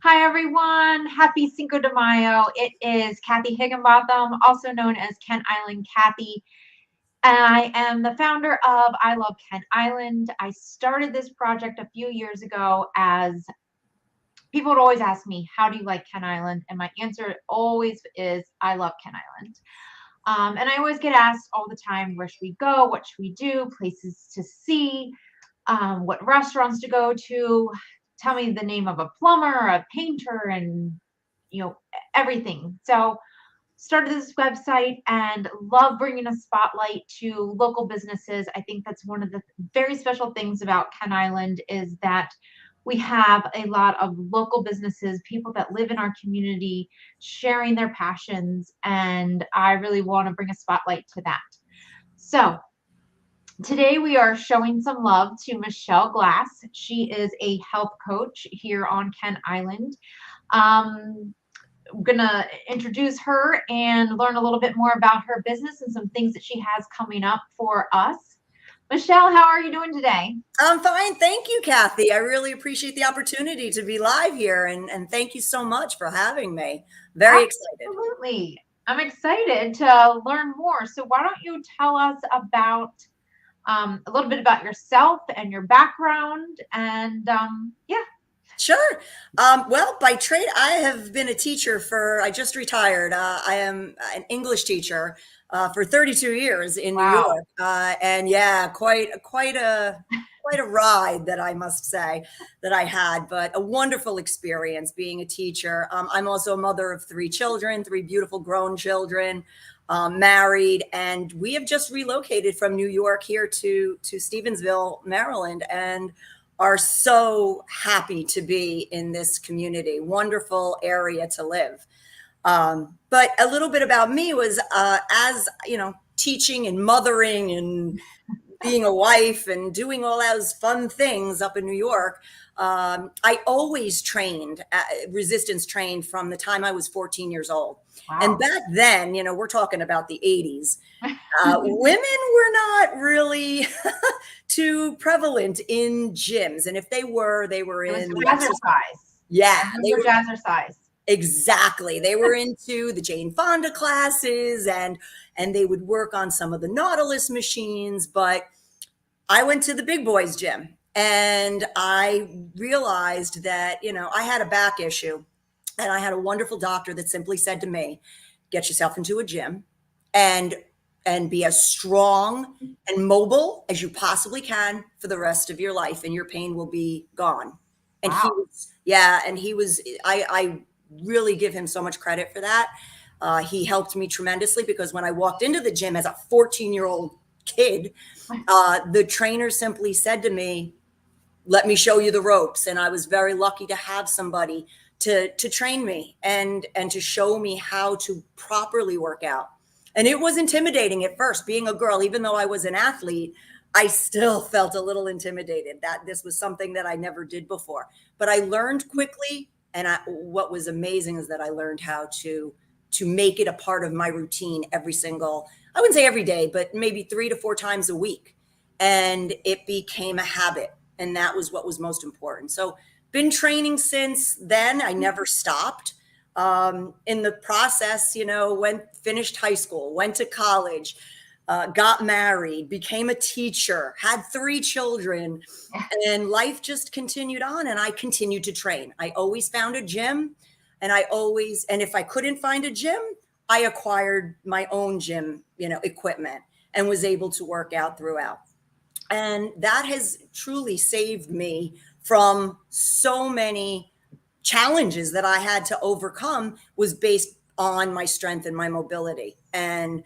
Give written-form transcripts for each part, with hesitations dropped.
Hi, everyone. Happy Cinco de Mayo. It is Kathy Higginbotham, also known as Kent Island Kathy. And I am the founder of I Love Kent Island. I started this project a few years ago as people would always ask me, how do you like Kent Island? And my answer always is, I love Kent Island. And I always get asked all the time, where should we go? What should we do? Places to see, what restaurants to go to. Tell me the name of a plumber, a painter, and everything. So started this website and love bringing a spotlight to local businesses. I think that's one of the very special things about Kent Island is that we have a lot of local businesses, people that live in our community, sharing their passions, and I really want to bring a spotlight to that. So today we are showing some love to Michelle Glass. She is a health coach here on Kent Island. I'm gonna introduce her and learn a little bit more about her business and some things that she has coming up for us. Michelle, how are you doing today? I'm fine. Thank you, Kathy. I really appreciate the opportunity to be live here, and thank you so much for having me. Very excited. Absolutely. I'm excited to learn more. So why don't you tell us about a little bit about yourself and your background and yeah. Sure. Well, by trade, I have been a teacher I just retired. I am an English teacher for 32 years in New Wow. York. And yeah, quite a ride, that I must say, that I had, but a wonderful experience being a teacher. I'm also a mother of three children, three beautiful grown children, married, and we have just relocated from New York here to Stevensville, Maryland, and are so happy to be in this community. Wonderful area to live. But a little bit about me was, as you know, teaching and mothering and being a wife and doing all those fun things up in New York. I always trained, resistance trained from the time I was 14 years old. Wow. And back then, we're talking about the 80s. Women were not really too prevalent in gyms. And if they were in the jazzercise. Yeah. They were jazzercise. Exactly. They were into the Jane Fonda classes, and they would work on some of the Nautilus machines. But I went to the big boys gym, and I realized that, I had a back issue, and I had a wonderful doctor that simply said to me, get yourself into a gym and be as strong and mobile as you possibly can for the rest of your life, and your pain will be gone. And wow. I really give him so much credit for that. He helped me tremendously, because when I walked into the gym as a 14-year-old kid, the trainer simply said to me, let me show you the ropes. And I was very lucky to have somebody to train me and to show me how to properly work out. And it was intimidating at first, being a girl. Even though I was an athlete, I still felt a little intimidated that this was something that I never did before. But I learned quickly. And what was amazing is that I learned how to make it a part of my routine every single, I wouldn't say every day, but maybe 3 to 4 times a week. And it became a habit. And that was what was most important. So been training since then. I never stopped. In the process, finished high school, went to college, got married, became a teacher, had 3 children, and life just continued on. And I continued to train. I always found a gym, and if I couldn't find a gym, I acquired my own gym, equipment, and was able to work out throughout. And that has truly saved me from so many challenges that I had to overcome, was based on my strength and my mobility. And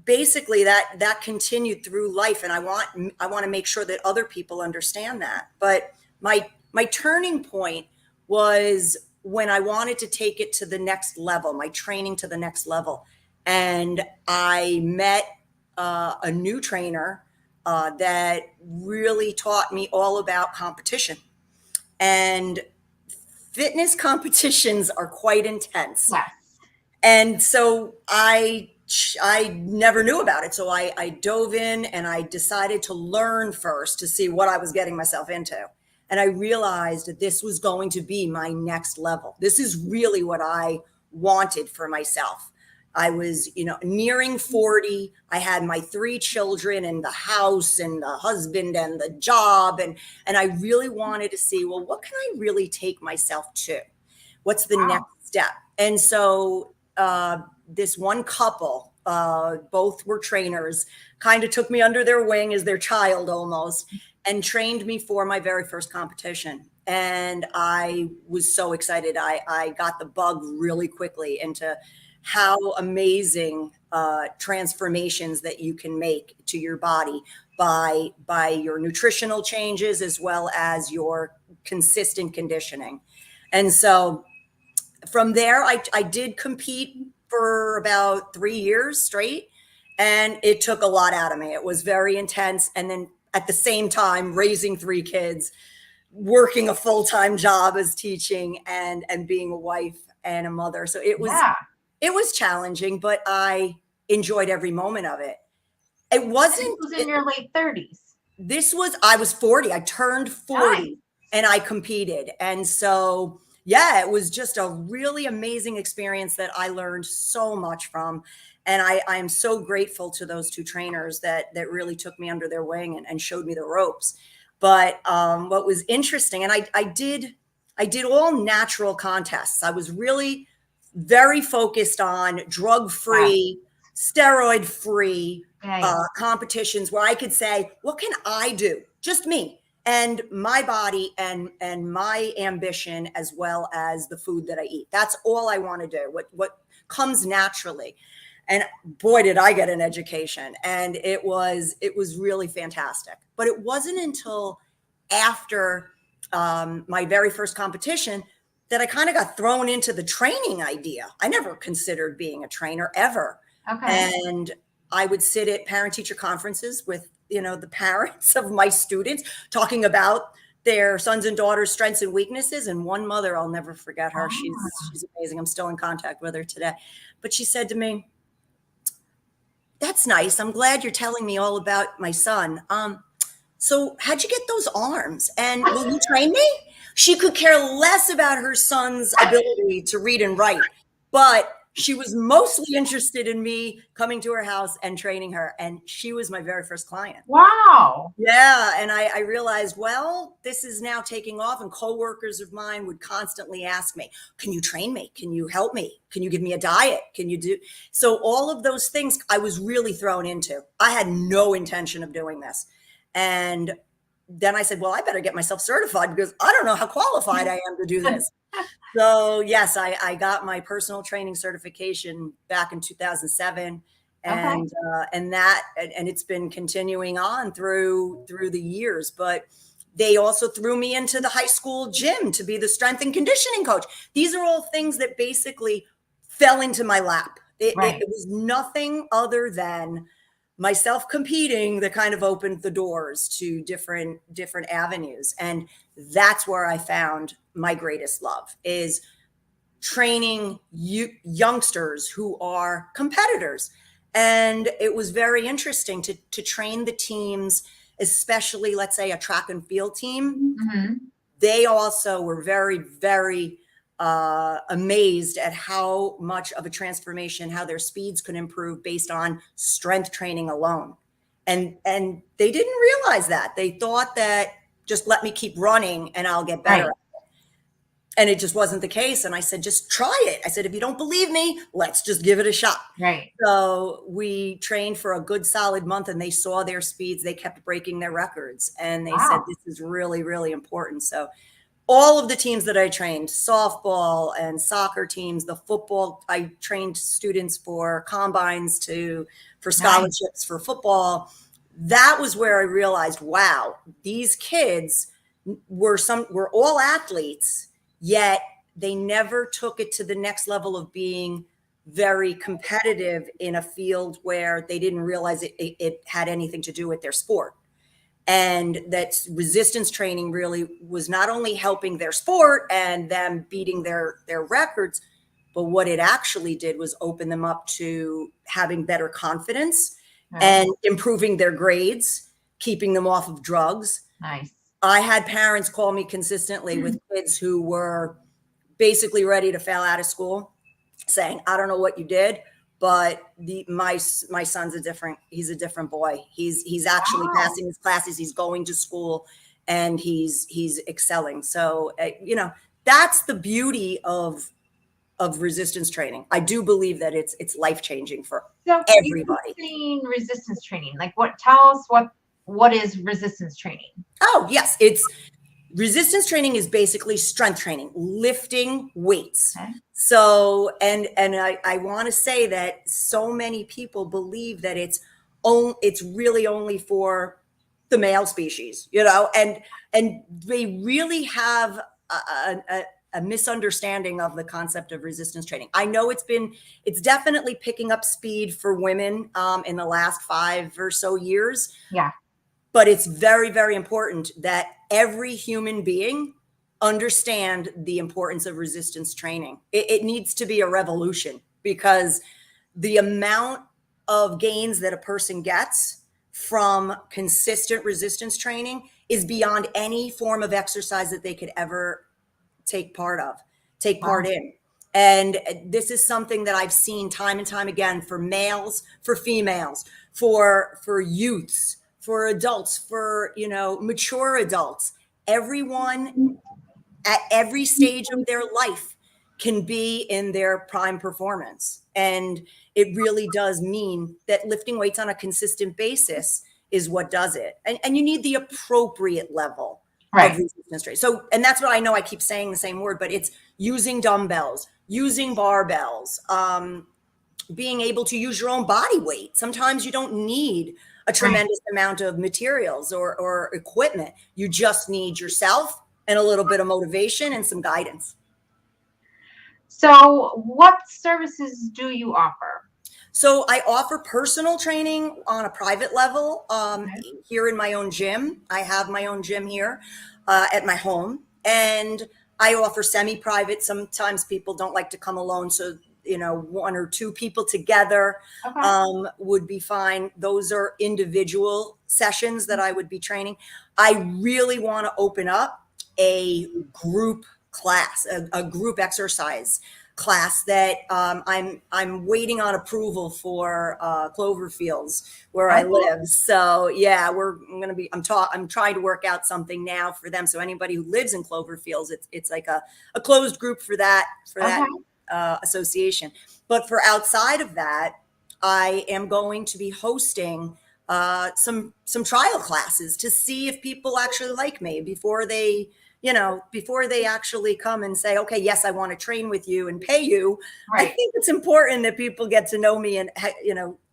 basically that continued through life. And I want to make sure that other people understand that. But my turning point was when I wanted to take it to the next level, my training to the next level. And I met a new trainer that really taught me all about competition. And fitness competitions are quite intense. Yes. And so I never knew about it. So I dove in, and I decided to learn first to see what I was getting myself into. And I realized that this was going to be my next level. This is really what I wanted for myself. I was, nearing 40. I had my 3 children and the house and the husband and the job. And I really wanted to see, well, what can I really take myself to? What's the next step? And so this one couple, both were trainers, kind of took me under their wing as their child almost, and trained me for my very first competition. And I was so excited. I got the bug really quickly into how amazing transformations that you can make to your body by your nutritional changes as well as your consistent conditioning. And so from there, I did compete for about 3 years straight, and it took a lot out of me. It was very intense. And then at the same time, raising 3 kids, working a full-time job as teaching, and being a wife and a mother. So it was challenging, but I enjoyed every moment of it. It wasn't. This was in your late 30s. I was 40. I turned 40. Nice. And I competed. And so, yeah, it was just a really amazing experience that I learned so much from. And I am so grateful to those 2 trainers that really took me under their wing and showed me the ropes. But what was interesting, and I did all natural contests. I was really very focused on drug-free, steroid-free competitions where I could say, what can I do? Just me and my body and my ambition, as well as the food that I eat. That's all I want to do, what comes naturally. And boy, did I get an education. And it was really fantastic. But it wasn't until after my very first competition that I kind of got thrown into the training idea. I never considered being a trainer ever. Okay. And I would sit at parent-teacher conferences with, the parents of my students talking about their sons and daughters' strengths and weaknesses. And one mother, I'll never forget her. She's amazing. I'm still in contact with her today. But she said to me, "That's nice. I'm glad you're telling me all about my son. So how'd you get those arms? And will you train me?" She could care less about her son's ability to read and write, but she was mostly interested in me coming to her house and training her. And she was my very first client. Wow. Yeah. And I realized, well, this is now taking off. And coworkers of mine would constantly ask me, can you train me? Can you help me? Can you give me a diet? Can you do? So all of those things I was really thrown into. I had no intention of doing this. And then I said, well, I better get myself certified because I don't know how qualified I am to do this. So yes, I got my personal training certification back in 2007, and it's been continuing on through the years. But they also threw me into the high school gym to be the strength and conditioning coach. These are all things that basically fell into my lap. It was nothing other than myself competing that kind of opened the doors to different avenues. And that's where I found my greatest love, is training youngsters who are competitors. And it was very interesting to train the teams, especially, let's say, a track and field team. Mm-hmm. They also were very, very amazed at how much of a transformation, how their speeds could improve based on strength training alone. And they didn't realize that. They thought that just let me keep running and I'll get better. Right. And it just wasn't the case. And I said, just try it. I said, if you don't believe me, let's just give it a shot. Right. So we trained for a good solid month, and they saw their speeds. They kept breaking their records, and they said, this is really, really important. So all of the teams that I trained, softball and soccer teams, the football, I trained students for combines for scholarships for football. That was where I realized, wow, these kids were all athletes, yet they never took it to the next level of being very competitive in a field where they didn't realize it had anything to do with their sport. And that resistance training really was not only helping their sport and them beating their records, but what it actually did was open them up to having better confidence and improving their grades, keeping them off of drugs. Nice. I had parents call me consistently with kids who were basically ready to fail out of school, saying, I don't know what you did, but my son's he's a different boy. He's actually Wow. passing his classes. He's going to school and he's excelling. So, that's the beauty of resistance training. I do believe that it's life-changing for So everybody. you've resistance training. Like tell us what is resistance training? Oh, yes. Resistance training is basically strength training, lifting weights. Okay. So, and I want to say that so many people believe that it's really only for the male species, and they really have a misunderstanding of the concept of resistance training. I know it's definitely picking up speed for women in the last 5 or so years. Yeah. But it's very, very important that every human being understand the importance of resistance training. It needs to be a revolution, because the amount of gains that a person gets from consistent resistance training is beyond any form of exercise that they could ever take part in. And this is something that I've seen time and time again for males, for females, for youths, for adults, for, mature adults. Everyone at every stage of their life can be in their prime performance. And it really does mean that lifting weights on a consistent basis is what does it. And you need the appropriate level of resistance training. So, and that's what I know I keep saying the same word, but it's using dumbbells, using barbells, being able to use your own body weight. Sometimes you don't need a tremendous amount of materials or equipment. You just need yourself and a little bit of motivation and some guidance. So what services do you offer? So I offer personal training on a private level here in my own gym. I have my own gym here at my home, and I offer semi-private. Sometimes people don't like to come alone, so 1 or 2 people together would be fine. Those are individual sessions that I would be training. I really want to open up a group class, a group exercise class that I'm waiting on approval for Cloverfields, where I live. So yeah, I'm trying to work out something now for them. So anybody who lives in Cloverfields, it's like a closed group for that association. But for outside of that, I am going to be hosting some trial classes to see if people actually like me before they actually come and say, okay, yes, I want to train with you and pay you. I think it's important that people get to know me and,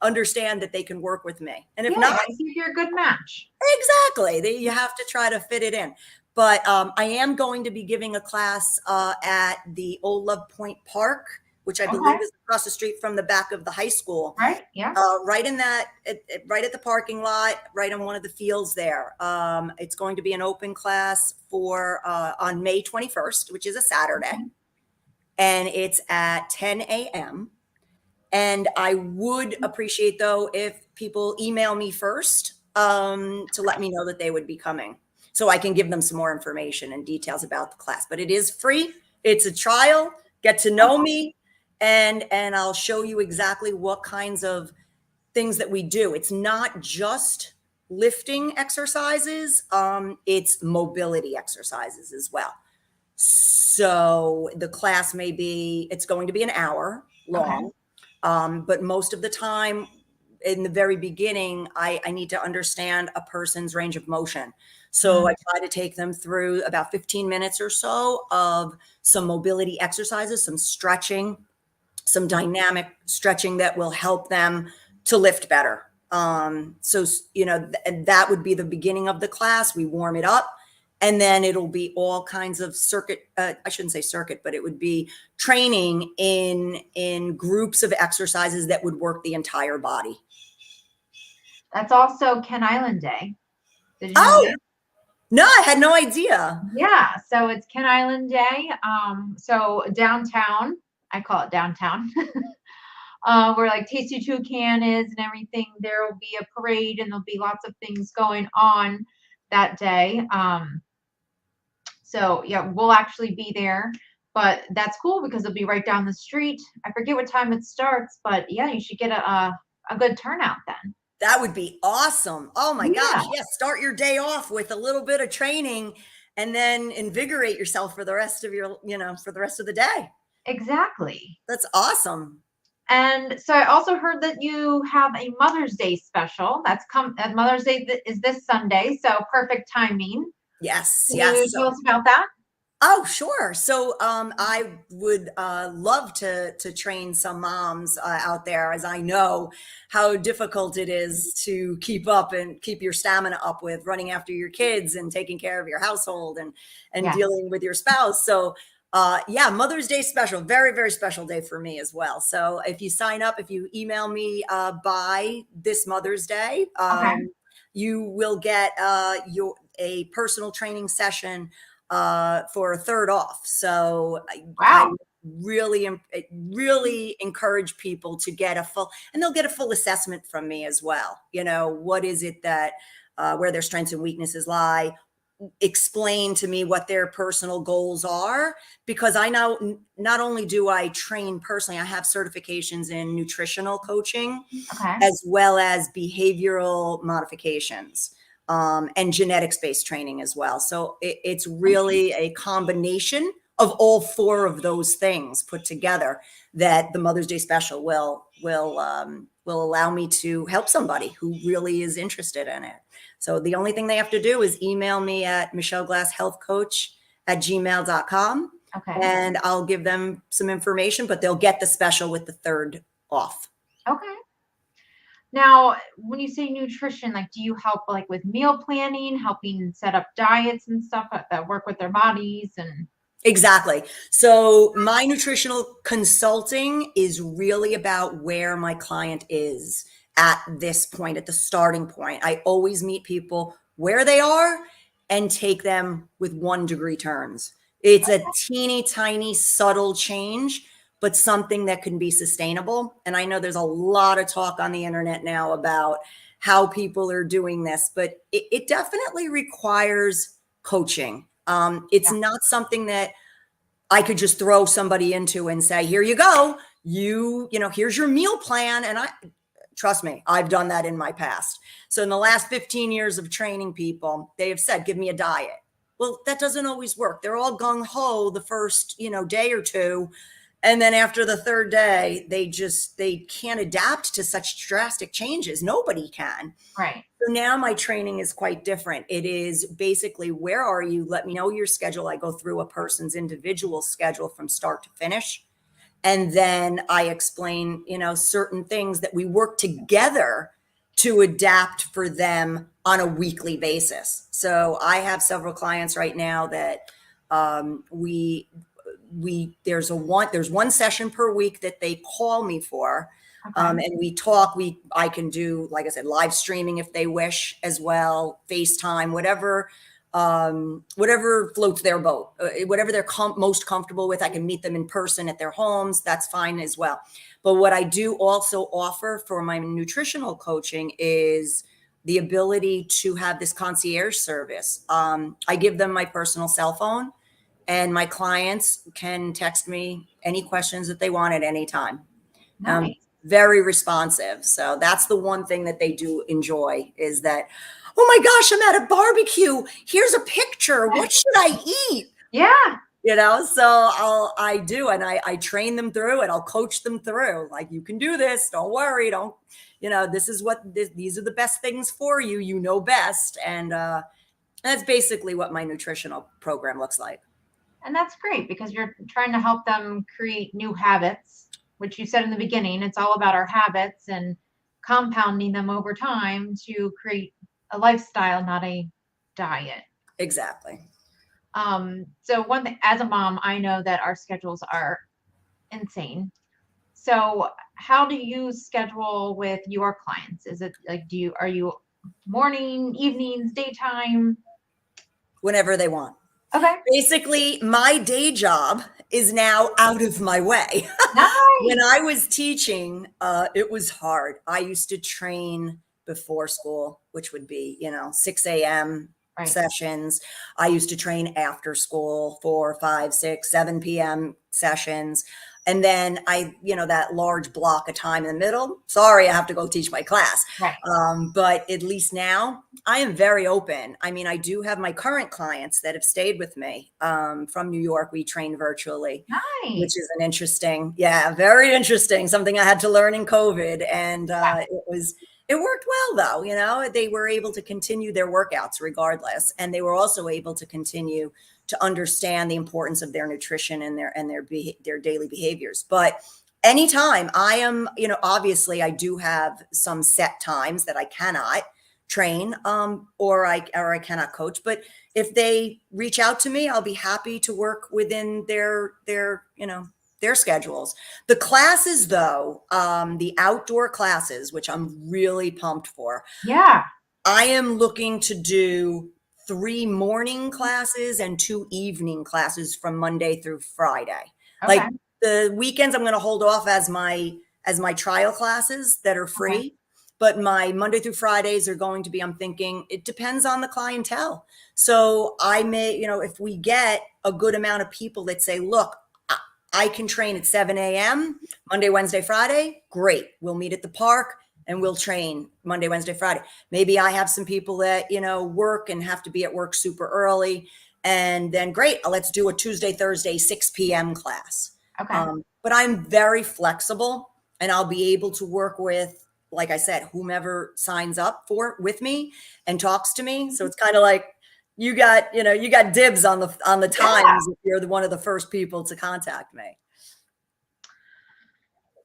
understand that they can work with me. And if not, I think you're a good match. Exactly. You have to try to fit it in. But I am going to be giving a class at the Old Love Point Park, which I believe is across the street from the back of the high school. Right. Yeah. Right in that, right at the parking lot, right on one of the fields there. It's going to be an open class on May 21st, which is a Saturday. And it's at 10 a.m. And I would appreciate, though, if people email me first to let me know that they would be coming, so I can give them some more information and details about the class. But it is free. It's a trial. Get to know me, and I'll show you exactly what kinds of things that we do. It's not just lifting exercises. It's mobility exercises as well. So the class it's going to be an hour long. But most of the time, in the very beginning, I need to understand a person's range of motion. So I try to take them through about 15 minutes or so of some mobility exercises, some stretching, some dynamic stretching that will help them to lift better. So, that would be the beginning of the class. We warm it up. And then it'll be all kinds of I shouldn't say circuit, but it would be training in groups of exercises that would work the entire body. That's also Ken Island Day. Did you know that? No, I had no idea. Yeah, so it's Ken Island Day. So downtown, I call it downtown, where like Tasty Toucan is and everything, there will be a parade and there'll be lots of things going on that day. So yeah, we'll actually be there, but that's cool because it'll be right down the street. I forget what time it starts, but yeah, you should get a good turnout then. That would be awesome. Oh my Yeah, gosh. Yes. Start your day off with a little bit of training and then invigorate yourself for the rest of your, for the rest of the day. exactly. That's awesome. And so I also heard that you have a Mother's Day special. Mother's Day is this Sunday, so perfect timing. Yes. Can you Yes. tell us about that? Oh, sure. So I would love to train some moms out there, as I know how difficult it is to keep up and keep your stamina up with running after your kids and taking care of your household and Yes. dealing with your spouse. So yeah, Mother's Day special, very, very special day for me as well. So if you sign up, if you email me by this Mother's Day, Okay. you will get a personal training session for a third off. So I Wow. really encourage people to get and they'll get a full assessment from me as well. What is it that, where their strengths and weaknesses lie, explain to me what their personal goals are, because I know not only do I train personally, I have certifications in nutritional coaching Okay. as well as behavioral modifications and genetics-based training as well. So it's really a combination of all four of those things put together that the Mother's Day special will allow me to help somebody who really is interested in it. So the only thing they have to do is email me at michelleglasshealthcoach@gmail.com, Okay. and I'll give them some information, but they'll get the special with the third off. Okay. Now, when you say nutrition, like, do you help like with meal planning, helping set up diets and stuff that work with their bodies and Exactly. So my nutritional consulting is really about where my client is at this point, at the starting point. I always meet people where they are and take them with 1 degree turns. It's a teeny tiny subtle change, but something that can be sustainable. And I know there's a lot of talk on the internet now about how people are doing this, but it definitely requires coaching. It's yeah, not something that I could just throw somebody into and say, here you go. Here's your meal plan. And trust me, I've done that in my past. So in the last 15 years of training people, they have said, give me a diet. Well, that doesn't always work. They're all gung ho the first, day or two. And then after the third day, they can't adapt to such drastic changes. Nobody can. right. So now my training is quite different. It is basically, where are you? Let me know your schedule. I go through a person's individual schedule from start to finish. And then I explain, certain things that we work together to adapt for them on a weekly basis. So I have several clients right now that there's one session per week that they call me for. Okay. And we talk. I can do, like I said, live streaming if they wish as well, FaceTime, whatever floats their boat, whatever they're most comfortable with. I can meet them in person at their homes. That's fine as well. But what I do also offer for my nutritional coaching is the ability to have this concierge service. I give them my personal cell phone, and my clients can text me any questions that they want at any time. Nice. Very responsive. So that's the one thing that they do enjoy, is that, oh my gosh, I'm at a barbecue. Here's a picture. What should I eat? Yeah. So I do, and I train them through it. I'll coach them through, like, you can do this. Don't worry. These are the best things for you. You know best. And that's basically what my nutritional program looks like. And that's great because you're trying to help them create new habits, which you said in the beginning, it's all about our habits and compounding them over time to create a lifestyle, not a diet. Exactly. So one thing, as a mom, I know that our schedules are insane. So how do you schedule with your clients? Is it like, are you morning, evenings, daytime? Whenever they want. Okay. Basically, my day job is now out of my way. Nice. When I was teaching, it was hard. I used to train before school, which would be, 6 a.m. Right. sessions. I used to train after school, 4, 5, 6, 7 p.m. sessions. And then that large block of time in the middle, sorry, I have to go teach my class. Right. But at least now I am very open. I mean, I do have my current clients that have stayed with me from New York. We train virtually, Nice. which is very interesting. Something I had to learn in COVID. And it worked well though, they were able to continue their workouts regardless. And they were also able to continue to understand the importance of their nutrition and their daily behaviors. But anytime I am, obviously I do have some set times that I cannot train, or I cannot coach, but if they reach out to me, I'll be happy to work within their schedules. The classes though, the outdoor classes, which I'm really pumped for. Yeah. I am looking to do 3 morning classes and 2 evening classes from Monday through Friday. Okay. Like the weekends, I'm going to hold off as my trial classes that are free. Okay. But my Monday through Fridays are going to be, I'm thinking it depends on the clientele. So I may, if we get a good amount of people that say, look, I can train at 7 a.m. Monday, Wednesday, Friday, great. We'll meet at the park and we'll train Monday, Wednesday, Friday. Maybe I have some people that, work and have to be at work super early. And then great, let's do a Tuesday, Thursday, 6 p.m. class. Okay. But I'm very flexible and I'll be able to work with, like I said, whomever signs up with me and talks to me. So it's kind of like you got dibs on the times if you're one of the first people to contact me.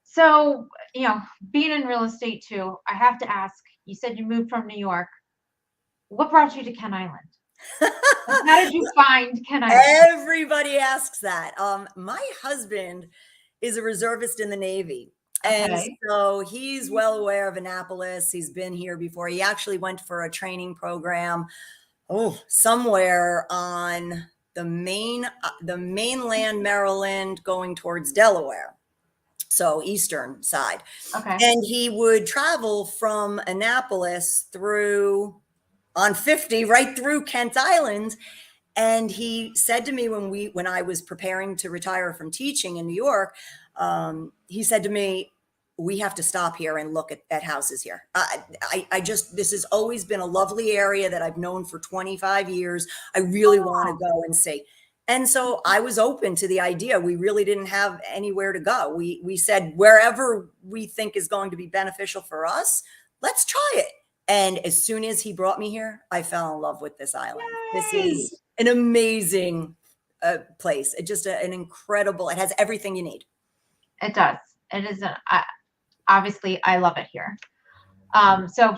So, being in real estate too, I have to ask, you said you moved from New York. What brought you to Kent Island? How did you find Kent Island? Everybody asks that. My husband is a reservist in the Navy. And so he's well aware of Annapolis. He's been here before. He actually went for a training program, somewhere on the mainland Maryland going towards Delaware. So eastern side. Okay. And he would travel from Annapolis on 50 right through Kent Island. And he said to me when I was preparing to retire from teaching in New York, he said to me, we have to stop here and look at houses here. This has always been a lovely area that I've known for 25 years. I really want to go and see. And so I was open to the idea. We really didn't have anywhere to go. We said, wherever we think is going to be beneficial for us, let's try it. And as soon as he brought me here, I fell in love with this island. Yay! This is an amazing place. It just an incredible, it has everything you need. It does. It is obviously, I love it here. So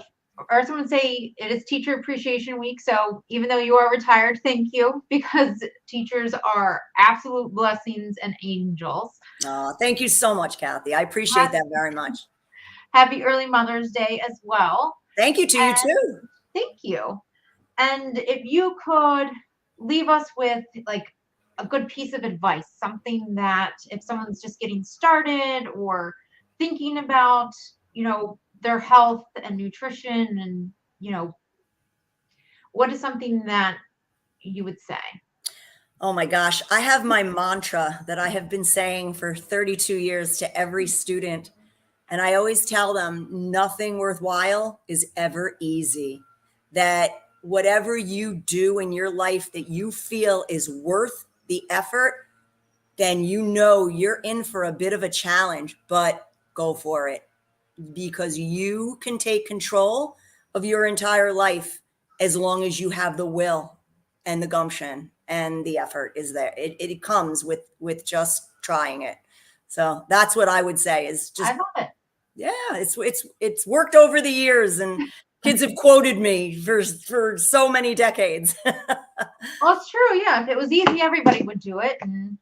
I just want to say it is Teacher Appreciation Week. So even though you are retired, thank you, because teachers are absolute blessings and angels. Thank you so much, Kathy. I appreciate that very much. Happy early Mother's Day as well. Thank you to you too. Thank you. And if you could leave us with like a good piece of advice, something that if someone's just getting started or thinking about, their health and nutrition and, what is something that you would say? Oh my gosh. I have my mantra that I have been saying for 32 years to every student. And I always tell them nothing worthwhile is ever easy. That whatever you do in your life that you feel is worth the effort, then you're in for a bit of a challenge, but go for it. Because you can take control of your entire life as long as you have the will and the gumption and the effort is there. It comes with just trying it. So that's what I would say is just, I love it. Yeah, it's worked over the years and kids have quoted me for so many decades. Well, it's true. Yeah. If it was easy, everybody would do it. And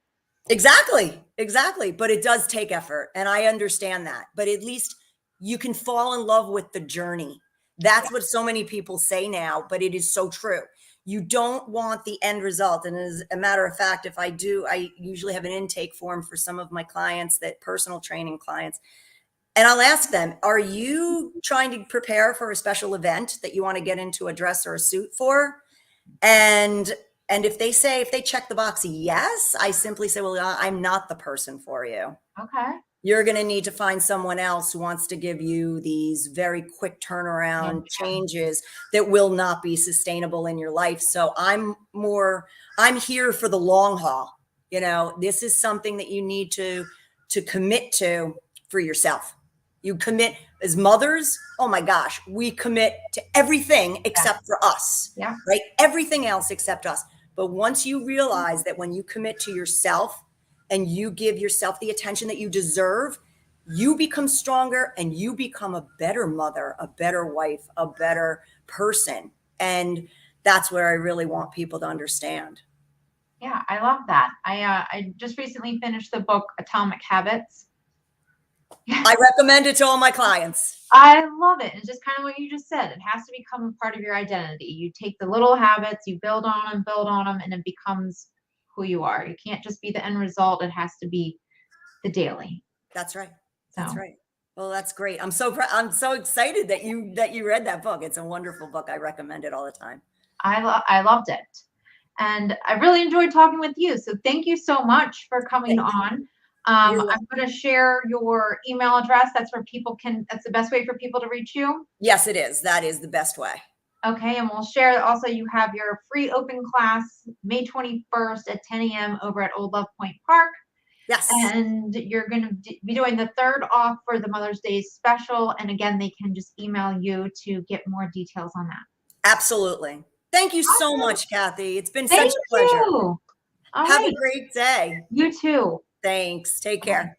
Exactly. But it does take effort. And I understand that, but at least you can fall in love with the journey. That's what so many people say now, but it is so true. You don't want the end result. And as a matter of fact, I usually have an intake form for some of my clients, that personal training clients. And I'll ask them, are you trying to prepare for a special event that you want to get into a dress or a suit for? And if they check the box yes, I simply say, well, I'm not the person for you. Okay. You're going to need to find someone else who wants to give you these very quick turnaround changes that will not be sustainable in your life. So I'm here for the long haul. You know, this is something that you need to commit to for yourself. You commit as mothers. Oh my gosh, we commit to everything except for us, right? Everything else except us. But once you realize that when you commit to yourself and you give yourself the attention that you deserve, you become stronger and you become a better mother, a better wife, a better person. And that's where I really want people to understand. Yeah, I love that. I just recently finished the book Atomic Habits. I recommend it to all my clients. I love it. It's just kind of what you just said. It has to become a part of your identity. You take the little habits, you build on them, and it becomes who you are. You can't just be the end result. It has to be the daily. That's right. That's right. Well, that's great. I'm so excited that you read that book. It's a wonderful book. I recommend it all the time. I loved it. And I really enjoyed talking with you. So thank you so much for coming on. I'm going to share your email address. That's the best way for people to reach you. Yes, it is. That is the best way. Okay. And we'll share also, you have your free open class May 21st at 10 a.m. over at Old Love Point Park. Yes. And you're going to be doing the 3rd off for the Mother's Day special. And again, they can just email you to get more details on that. Absolutely. Thank you so much, Kathy. It's been such a pleasure. Have a great day. You too. Thanks. Take care.